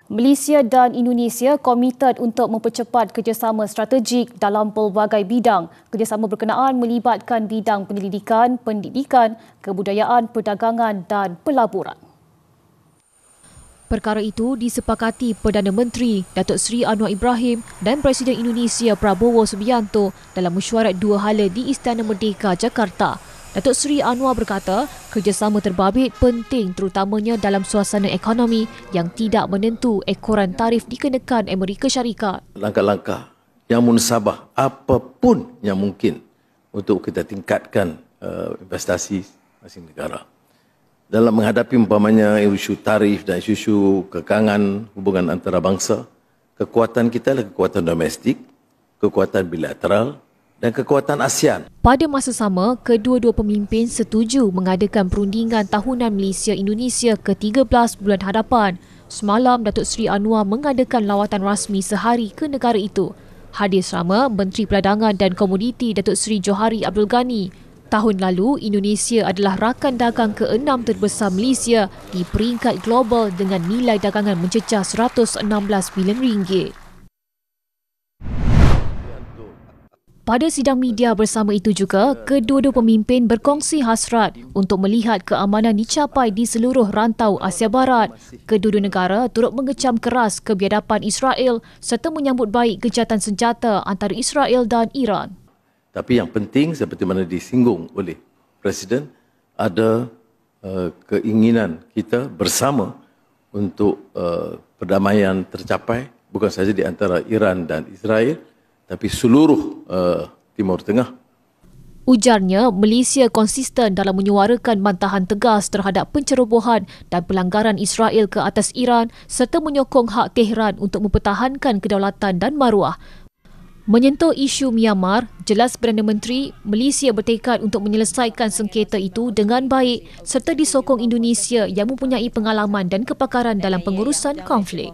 Malaysia dan Indonesia komited untuk mempercepat kerjasama strategik dalam pelbagai bidang. Kerjasama berkenaan melibatkan bidang penyelidikan, pendidikan, kebudayaan, perdagangan dan pelaburan. Perkara itu disepakati Perdana Menteri Datuk Seri Anwar Ibrahim dan Presiden Indonesia Prabowo Subianto dalam mesyuarat dua hala di Istana Merdeka, Jakarta. Datuk Seri Anwar berkata, kerjasama terbabit penting terutamanya dalam suasana ekonomi yang tidak menentu ekoran tarif dikenakan Amerika Syarikat. Langkah-langkah yang munasabah apapun yang mungkin untuk kita tingkatkan investasi masing negara. Dalam menghadapi umpamanya isu tarif dan isu kekangan hubungan antarabangsa, kekuatan kita adalah kekuatan domestik, kekuatan bilateral dan kekuatan ASEAN. Pada masa sama, kedua-dua pemimpin setuju mengadakan perundingan tahunan Malaysia-Indonesia ke-13 bulan hadapan. Semalam, Datuk Seri Anwar mengadakan lawatan rasmi sehari ke negara itu. Hadir sama Menteri Perdagangan dan Komoditi Datuk Seri Johari Abdul Ghani. Tahun lalu, Indonesia adalah rakan dagang ke-6 terbesar Malaysia di peringkat global dengan nilai dagangan mencecah RM116 bilion. Pada sidang media bersama itu juga, kedua-dua pemimpin berkongsi hasrat untuk melihat keamanan dicapai di seluruh rantau Asia Barat. Kedua-dua negara turut mengecam keras kebiadaban Israel serta menyambut baik gencatan senjata antara Israel dan Iran. Tapi yang penting seperti mana disinggung oleh Presiden, ada keinginan kita bersama untuk perdamaian tercapai bukan sahaja di antara Iran dan Israel, tapi seluruh Timur Tengah. Ujarnya, Malaysia konsisten dalam menyuarakan bantahan tegas terhadap pencerobohan dan pelanggaran Israel ke atas Iran serta menyokong hak Tehran untuk mempertahankan kedaulatan dan maruah. Menyentuh isu Myanmar, jelas Perdana Menteri, Malaysia bertekad untuk menyelesaikan sengketa itu dengan baik serta disokong Indonesia yang mempunyai pengalaman dan kepakaran dalam pengurusan konflik.